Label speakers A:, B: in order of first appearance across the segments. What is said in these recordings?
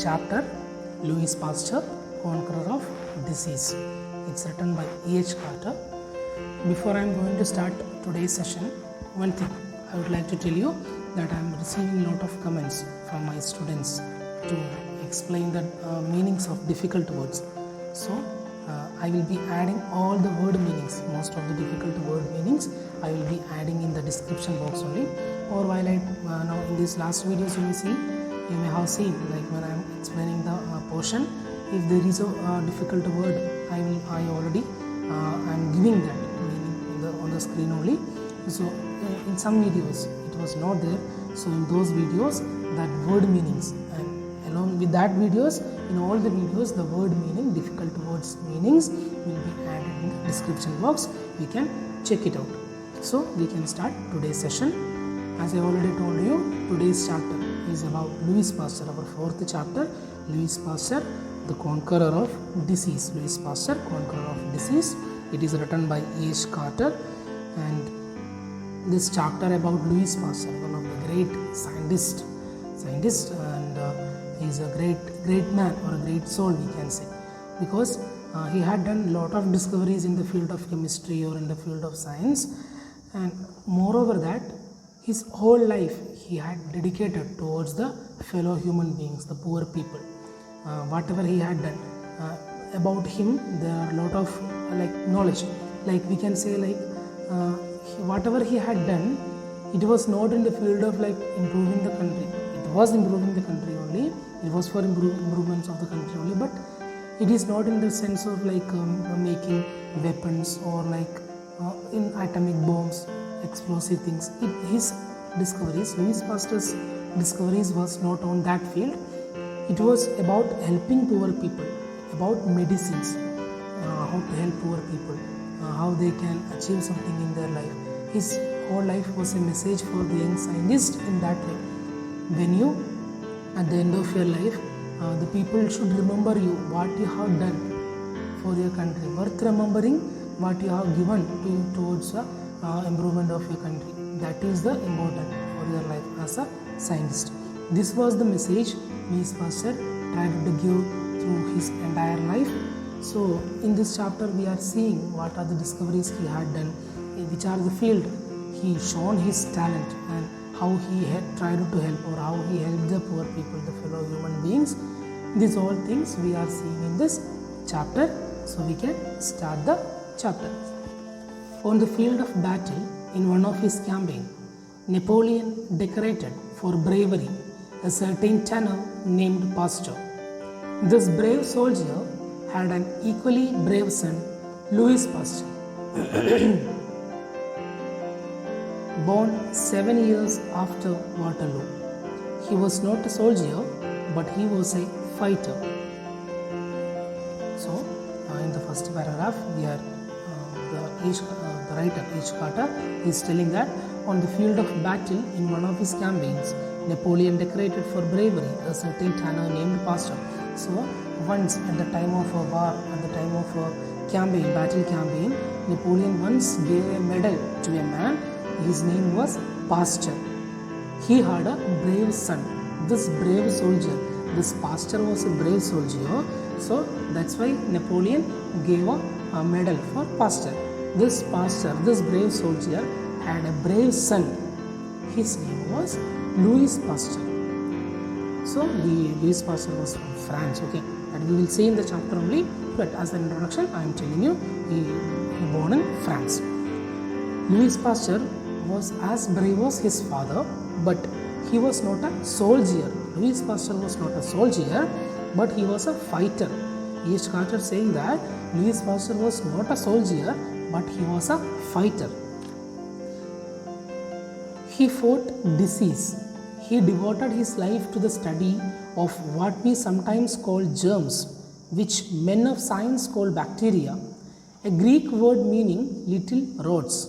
A: chapter Louis Pasteur, Conqueror of Disease. It's written by E.H. Carter. Before I am going to start today's session, one thing I would like to tell you that I am receiving a lot of comments from my students to explain the meanings of difficult words. So I will be adding all the word meanings, most of the difficult word meanings I will be adding in the description box only, or while I now in these last videos you may have seen, like when I am explaining the portion, if there is a difficult word I am giving that meaning on the screen only. So in some videos it was not there, so in those videos that word meanings, and along with that videos, in all the videos the word meaning, difficult words meanings will be added in the description box. We can check it out. So we can start today's session. As I already told you, today's chapter is about Louis Pasteur, our fourth chapter, Louis Pasteur, the Conqueror of Disease. Louis Pasteur, Conqueror of Disease. It is written by E.H. Carter, and this chapter about Louis Pasteur, one of the great scientists, and he is a great man, or a great soul we can say, because he had done a lot of discoveries in the field of chemistry or in the field of science, and moreover that his whole life he had dedicated towards the fellow human beings, the poor people. Whatever he had done about him, there are a lot of knowledge, like we can say, whatever he had done, it was not in the field of improving the country. It was improving the country only, it was for improvements of the country only, but it is not in the sense of making weapons or in atomic bombs, explosive things. His discoveries, Louis Pasteur's discoveries, was not on that field. It was about helping poor people, about medicines, how to help poor people, how they can achieve something in their life. His whole life was a message for the young scientist in that way. When you, at the end of your life, the people should remember you, what you have done for your country, worth remembering what you have given towards the improvement of your country. That is the important for your life as a scientist. This was the message Louis Pasteur tried to give through his entire life. So in this chapter we are seeing what are the discoveries he had done, which are the field he shown his talent, and how he had tried to help, or how he helped the poor people, the fellow human beings. These all things we are seeing in this chapter. So we can start the chapter. On the field of battle, in one of his campaigns, Napoleon decorated for bravery a certain tenor named Pasteur. This brave soldier had an equally brave son, Louis Pasteur, born 7 years after Waterloo. He was not a soldier, but he was a fighter. So, in the first paragraph, we are the writer E.H. Carter is telling that on the field of battle in one of his campaigns, Napoleon decorated for bravery a certain tanner named Pasteur. So once at the time of a war, at the time of a battle campaign, Napoleon once gave a medal to a man. His name was Pasteur. He had a brave son. This brave soldier, this Pasteur was a brave soldier. So that's why Napoleon gave a medal for Pasteur. This Pasteur, this brave soldier, had a brave son. His name was Louis Pasteur. So Louis Pasteur was from France, okay, and we will see in the chapter only, but as an introduction I am telling you, he born in France. Louis Pasteur was as brave as his father, but he was not a soldier. Louis Pasteur was not a soldier, but he was a fighter. E.H. Carter saying that Louis Pasteur was not a soldier, but he was a fighter. He fought disease. He devoted his life to the study of what we sometimes call germs, which men of science call bacteria, a Greek word meaning little rods.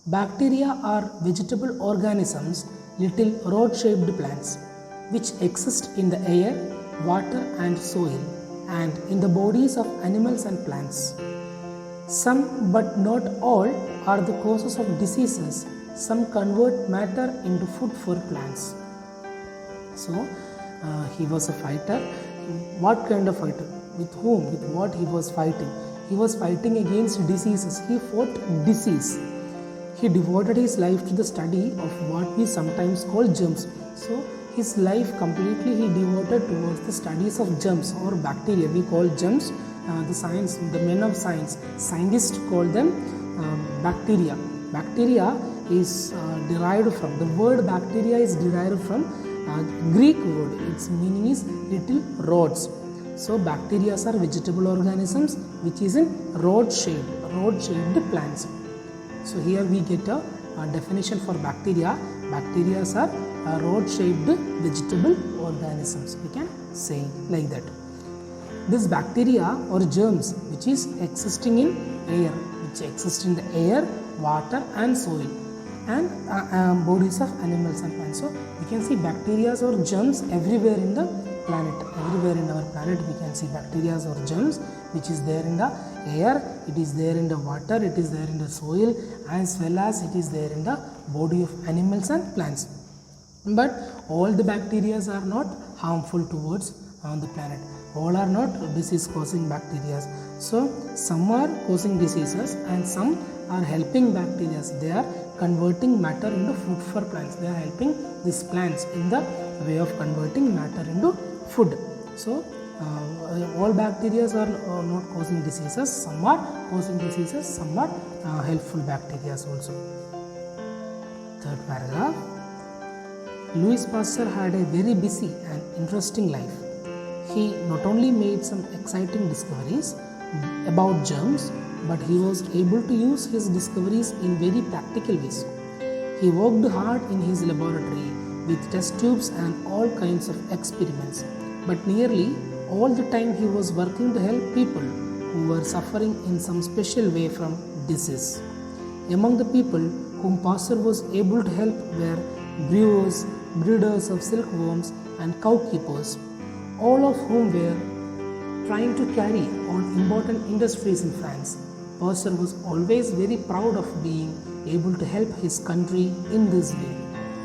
A: Bacteria are vegetable organisms, little rod-shaped plants, which exist in the air, water and soil, and in the bodies of animals and plants. Some, but not all, are the causes of diseases. Some convert matter into food for plants. So he was a fighter what kind of fighter? With whom? With what he was fighting? He was fighting against diseases. He fought disease. He devoted his life to the study of what we sometimes call germs. So his life completely he devoted towards the studies of germs or bacteria. We call germs the men of science, scientists call them bacteria. Bacteria is derived from, the word bacteria is derived from Greek word. Its meaning is little rods. So bacteria are vegetable organisms which is in rod-shaped plants. So here we get a definition for bacteria. Bacteria are rod-shaped vegetable organisms. We can say like that. This bacteria or germs which is existing in air, which exist in the air, water and soil, and bodies of animals and plants. So we can see bacteria or germs everywhere in the planet. Everywhere in our planet we can see bacteria or germs which is there in the air, it is there in the water, it is there in the soil, as well as it is there in the body of animals and plants. But all the bacteria are not harmful towards the planet. All are not disease causing bacteria. So some are causing diseases and some are helping bacteria. They are converting matter into food for plants. They are helping these plants in the way of converting matter into food. So all bacteria are not causing diseases. Some are causing diseases, some are helpful bacteria also. Third paragraph. Louis Pasteur had a very busy and interesting life. He not only made some exciting discoveries about germs, but he was able to use his discoveries in very practical ways. He worked hard in his laboratory with test tubes and all kinds of experiments, but nearly all the time he was working to help people who were suffering in some special way from disease. Among the people whom Pasteur was able to help were brewers, breeders of silkworms and cow keepers, all of whom were trying to carry on important industries in France. Pasteur was always very proud of being able to help his country in this way.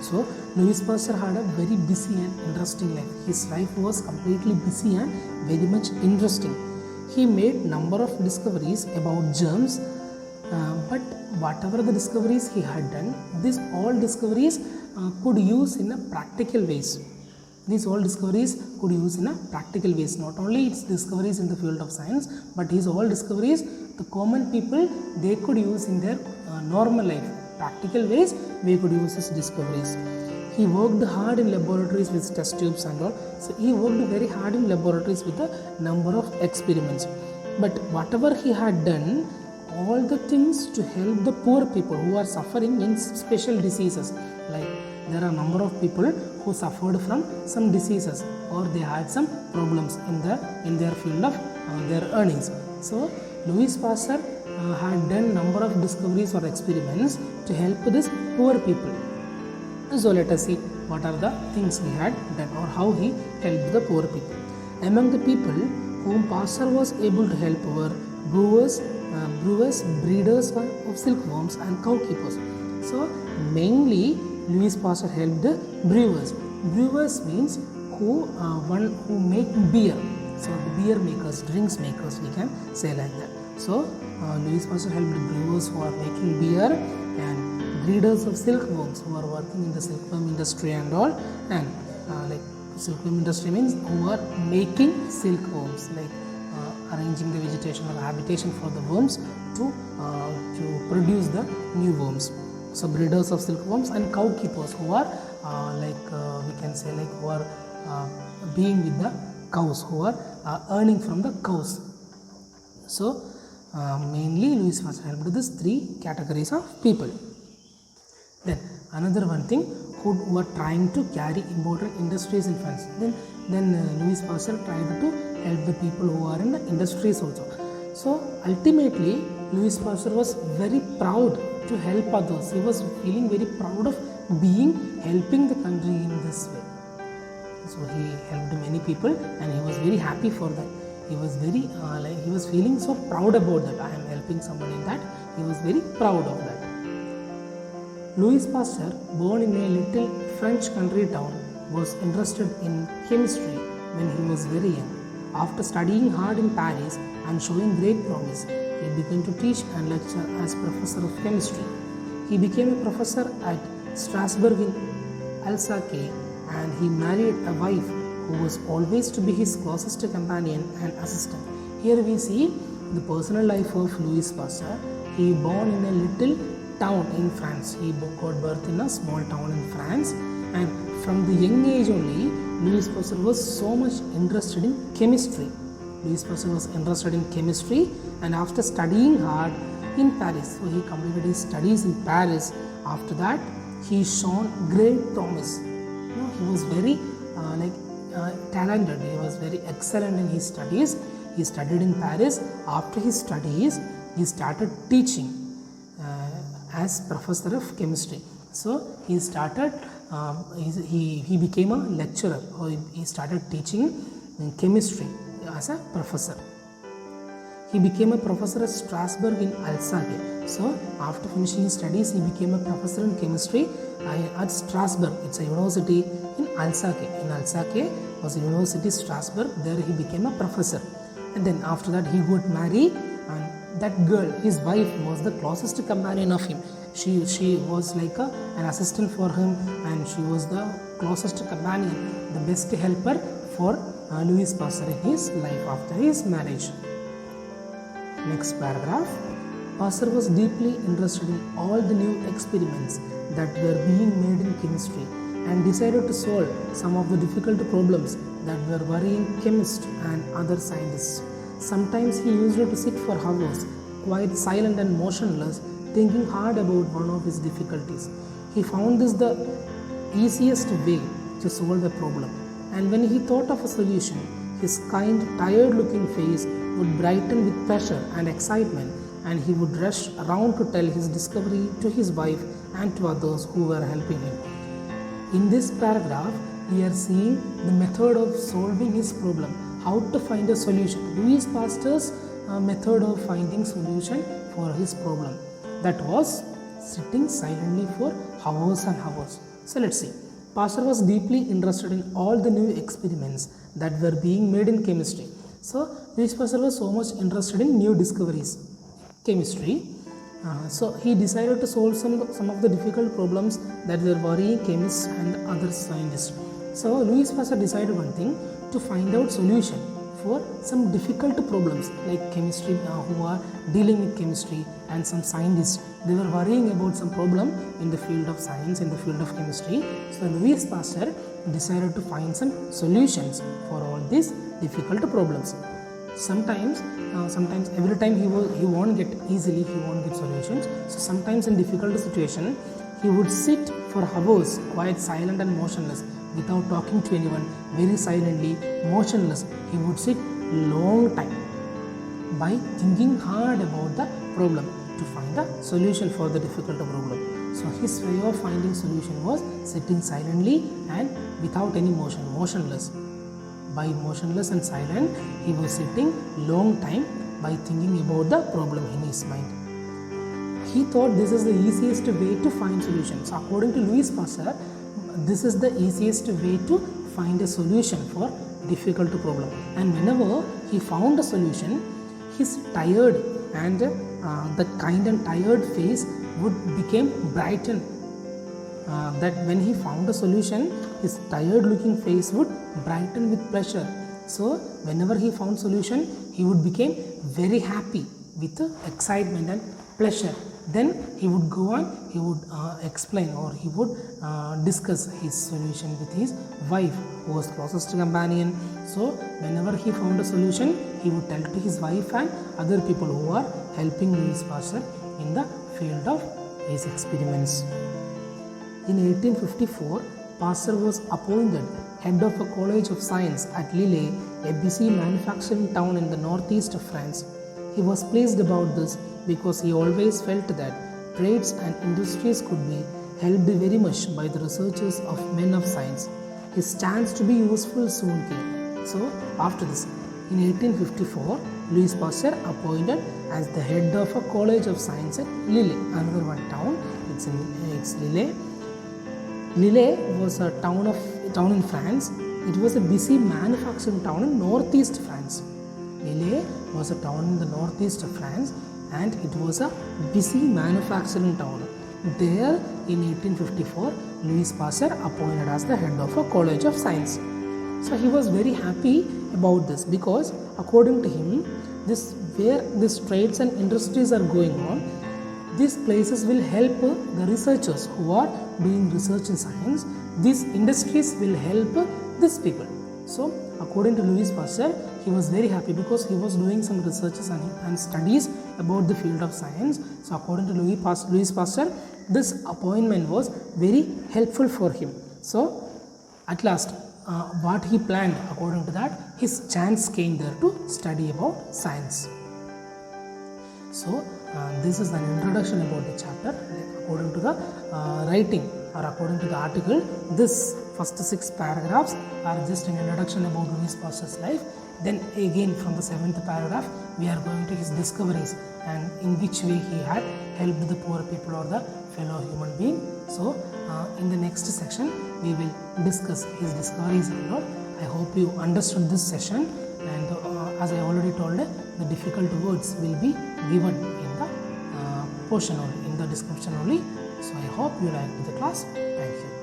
A: So Louis Pasteur had a very busy and interesting life. His life was completely busy and very much interesting. He made number of discoveries about germs, but whatever the discoveries he had done, these all discoveries could use in a practical ways. These all discoveries could use in a practical ways. Not only its discoveries in the field of science, but his all discoveries, the common people, they could use in their normal life. Practical ways, we could use his discoveries. He worked hard in laboratories with test tubes and all. So he worked very hard in laboratories with a number of experiments. But whatever he had done, all the things to help the poor people who are suffering in special diseases, like there are a number of people who suffered from some diseases or they had some problems in their field of their earnings. So Louis Pasteur had done number of discoveries or experiments to help these poor people. So let us see what are the things he had done or how he helped the poor people. Among the people whom Pasteur was able to help were brewers, breeders of silkworms and cow keepers. So mainly Louis Pasteur helped the brewers. Brewers means one who make beer. So the beer makers, drinks makers, we can say like that. So Louis Pasteur helped the brewers who are making beer and breeders of silkworms who are working in the silkworm industry and all, and like silkworm industry means who are making silkworms, like arranging the vegetation or habitation for the worms to produce the new worms. So breeders of silkworms and cow keepers who are we can say like who are being with the cows, who are earning from the cows. So mainly Louis Pasteur helped these three categories of people. Then another one thing, who were trying to carry important industries in France. Then Louis Pasteur tried to help the people who are in the industries also. So ultimately Louis Pasteur was very proud to help others. He was feeling very proud of helping the country in this way. So he helped many people and he was very happy for that. He was very he was feeling so proud about that. I am helping someone in that. He was very proud of that. Louis Pasteur, born in a little French country town, was interested in chemistry when he was very young. After studying hard in Paris and showing great promise, he began to teach and lecture as professor of chemistry. He became a professor at Strasbourg in Alsace, and he married a wife who was always to be his closest companion and assistant. Here we see the personal life of Louis Pasteur. He born in a little town in France. He got birth in a small town in France, and from the young age only, Louis Pasteur was so much interested in chemistry. Louis Pasteur was interested in chemistry, and after studying hard in Paris, so he completed his studies in Paris. After that, he shown great promise. He was very talented. He was very excellent in his studies. He studied in Paris. After his studies, he started teaching as professor of chemistry. So he started. He became a lecturer, or he started teaching chemistry as a professor. He became a professor at Strasbourg in Alsace. So after finishing his studies, he became a professor in chemistry at Strasbourg. It's a university in Alsace. In Alsace was a university, Strasbourg. There he became a professor. And then after that, he would marry, and that girl, his wife, was the closest companion of him. She was like an assistant for him, and she was the closest companion, the best helper for Louis Pasteur in his life after his marriage. Next paragraph. Pasteur was deeply interested in all the new experiments that were being made in chemistry, and decided to solve some of the difficult problems that were worrying chemists and other scientists. Sometimes he used to sit for hours, quite silent and motionless, thinking hard about one of his difficulties. He found this the easiest way to solve a problem, and when he thought of a solution, his kind, tired-looking face would brighten with pleasure and excitement, and he would rush around to tell his discovery to his wife and to others who were helping him. In this paragraph, we are seeing the method of solving his problem, how to find a solution. Louis Pasteur's method of finding solution for his problem, that was sitting silently for hours and hours. So let's see. Pasteur was deeply interested in all the new experiments that were being made in chemistry. So Louis Pasteur was so much interested in new discoveries, chemistry. So he decided to solve some of the difficult problems that were worrying chemists and other scientists. So Louis Pasteur decided one thing, to find out solution for some difficult problems like chemistry, who are dealing with chemistry, and some scientists, they were worrying about some problem in the field of science, in the field of chemistry. So Louis Pasteur decided to find some solutions for all these difficult problems. Sometimes every time he won't get easily, he won't get solutions. So sometimes in difficult situation, he would sit for hours, quite silent and motionless, without talking to anyone, very silently, motionless. He would sit long time by thinking hard about the problem to find a solution for the difficult problem. So his way of finding solution was sitting silently and without any motion, motionless. By motionless and silent, he was sitting long time by thinking about the problem in his mind. He thought this is the easiest way to find solutions. According to Louis Pasteur, this is the easiest way to find a solution for difficult problem. And whenever he found a solution, his tired and the kind and tired face would become brightened. That when he found a solution, his tired looking face would brighten with pleasure. So whenever he found solution, he would become very happy with excitement and pleasure. Then he would go on, he would explain, or he would discuss his solution with his wife, who was closest companion. So whenever he found a solution, he would tell to his wife and other people who are helping Louis Pasteur in the field of his experiments. In 1854, Pasteur was appointed head of a college of science at Lille, a busy manufacturing town in the northeast of France. He was pleased about this because he always felt that trades and industries could be helped very much by the researches of men of science. His chance to be useful soon came. So after this, in 1854, Louis Pasteur appointed as the head of a college of science at Lille, another one town. It's Lille. Lille was a town in France, it was a busy manufacturing town in northeast France. Lille was a town in the northeast of France, and it was a busy manufacturing town. There in 1854, Louis Pasteur appointed as the head of a college of science. So he was very happy about this because according to him, this where these trades and industries are going on, these places will help the researchers who are doing research in science. These industries will help these people. So according to Louis Pasteur, he was very happy because he was doing some researches and studies about the field of science. So according to Louis Pasteur, this appointment was very helpful for him. So at last, what he planned, according to that, his chance came there to study about science. So this is an introduction about the chapter. According to the writing or according to the article, this first 6 paragraphs are just an introduction about Louis Pasteur's life. Then again from the 7th paragraph, we are going to his discoveries and in which way he had helped the poor people or the fellow human being. So in the next section, we will discuss his discoveries and all. I hope you understood this session, and as I already told, the difficult words will be given in the portion only, in the description only. So I hope you liked the class. Thank you.